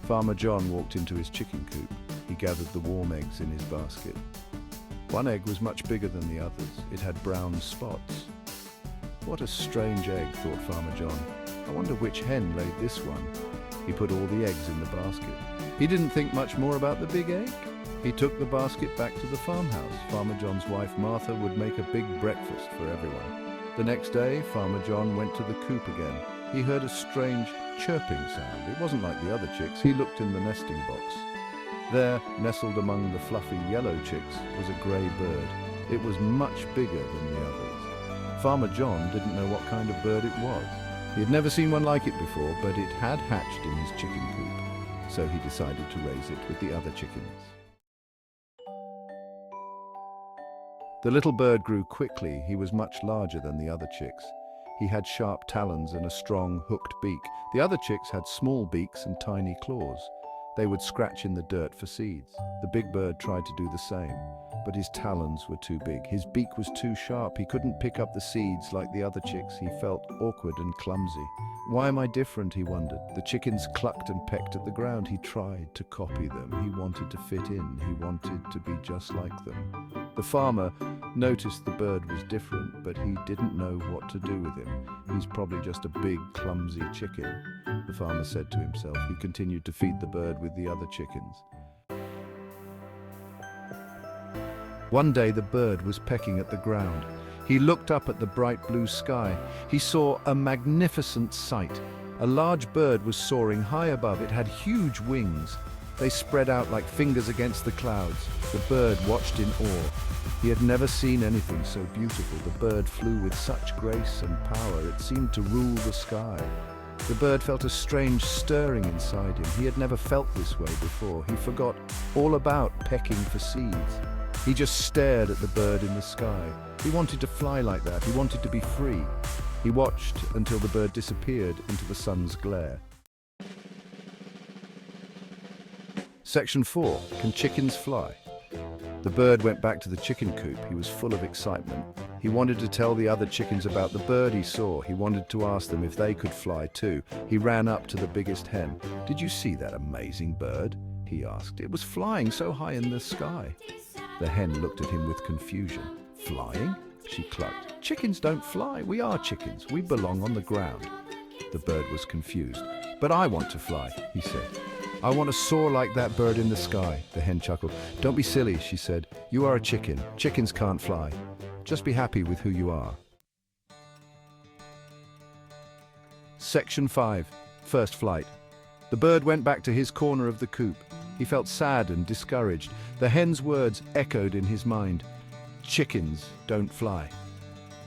Farmer John walked into his chicken coop. He gathered the warm eggs in his basket. One egg was much bigger than the others. It had brown spots. What a strange egg, thought Farmer John. I wonder which hen laid this one. He put all the eggs in the basket. He didn't think much more about the big egg. He took the basket back to the farmhouse. Farmer John's wife Martha would make a big breakfast for everyone. The next day, Farmer John went to the coop again. He heard a strange chirping sound. It wasn't like the other chicks. He looked in the nesting box. There, nestled among the fluffy yellow chicks, was a grey bird. It was much bigger than the others. Farmer John didn't know what kind of bird it was. He had never seen one like it before, but it had hatched in his chicken coop. So he decided to raise it with the other chickens. The little bird grew quickly. He was much larger than the other chicks. He had sharp talons and a strong, hooked beak. The other chicks had small beaks and tiny claws. They would scratch in the dirt for seeds. The big bird tried to do the same, but his talons were too big. His beak was too sharp. He couldn't pick up the seeds like the other chicks. He felt awkward and clumsy. Why am I different, he wondered. The chickens clucked and pecked at the ground. He tried to copy them. He wanted to fit in. He wanted to be just like them. The farmer noticed the bird was different, but he didn't know what to do with him. He's probably just a big, clumsy chicken, the farmer said to himself. He continued to feed the bird with the other chickens. One day the bird was pecking at the ground. He looked up at the bright blue sky. He saw a magnificent sight. A large bird was soaring high above. It had huge wings. They spread out like fingers against the clouds. The bird watched in awe. He had never seen anything so beautiful. The bird flew with such grace and power. It seemed to rule the sky. The bird felt a strange stirring inside him. He had never felt this way before. He forgot all about pecking for seeds. He just stared at the bird in the sky. He wanted to fly like that. He wanted to be free. He watched until the bird disappeared into the sun's glare. Section 4. Can chickens fly? The bird went back to the chicken coop. He was full of excitement. He wanted to tell the other chickens about the bird he saw. He wanted to ask them if they could fly too. He ran up to the biggest hen. "Did you see that amazing bird?" he asked. "It was flying so high in the sky." The hen looked at him with confusion. "Flying?" she clucked. "Chickens don't fly. We are chickens. We belong on the ground." The bird was confused. "But I want to fly," he said. "I want to soar like that bird in the sky." The hen chuckled. "Don't be silly," she said. "You are a chicken. Chickens can't fly. Just be happy with who you are." Section 5. First flight. The bird went back to his corner of the coop. He felt sad and discouraged. The hen's words echoed in his mind. Chickens don't fly.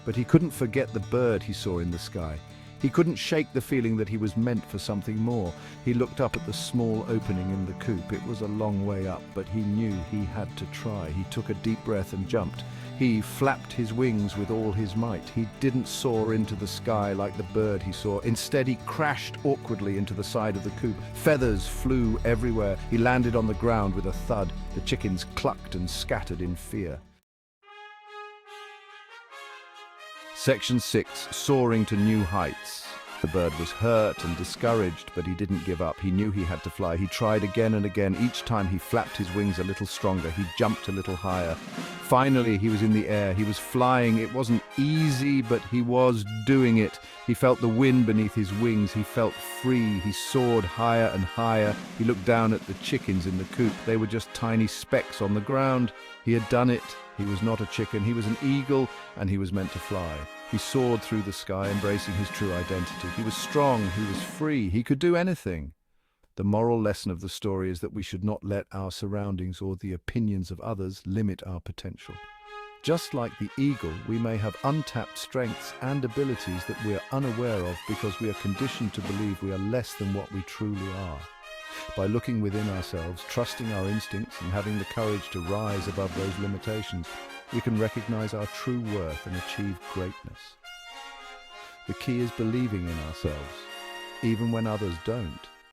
But he couldn't forget the bird he saw in the sky. He couldn't shake the feeling that he was meant for something more. He looked up at the small opening in the coop. It was a long way up, but he knew he had to try. He took a deep breath and jumped. He flapped his wings with all his might. He didn't soar into the sky like the bird he saw. Instead, he crashed awkwardly into the side of the coop. Feathers flew everywhere. He landed on the ground with a thud. The chickens clucked and scattered in fear. Section 6. Soaring to new heights. The bird was hurt and discouraged, but he didn't give up. He knew he had to fly. He tried again and again. Each time he flapped his wings a little stronger. He jumped a little higher. Finally, he was in the air. He was flying. It wasn't easy, but he was doing it. He felt the wind beneath his wings. He felt free. He soared higher and higher. He looked down at the chickens in the coop. They were just tiny specks on the ground. He had done it. He was not a chicken. He was an eagle, and he was meant to fly. He soared through the sky, embracing his true identity. He was strong. He was free. He could do anything. The moral lesson of the story is that we should not let our surroundings or the opinions of others limit our potential. Just like the eagle, we may have untapped strengths and abilities that we are unaware of because we are conditioned to believe we are less than what we truly are. By looking within ourselves, trusting our instincts, and having the courage to rise above those limitations, we can recognize our true worth and achieve greatness. The key is believing in ourselves, even when others don't.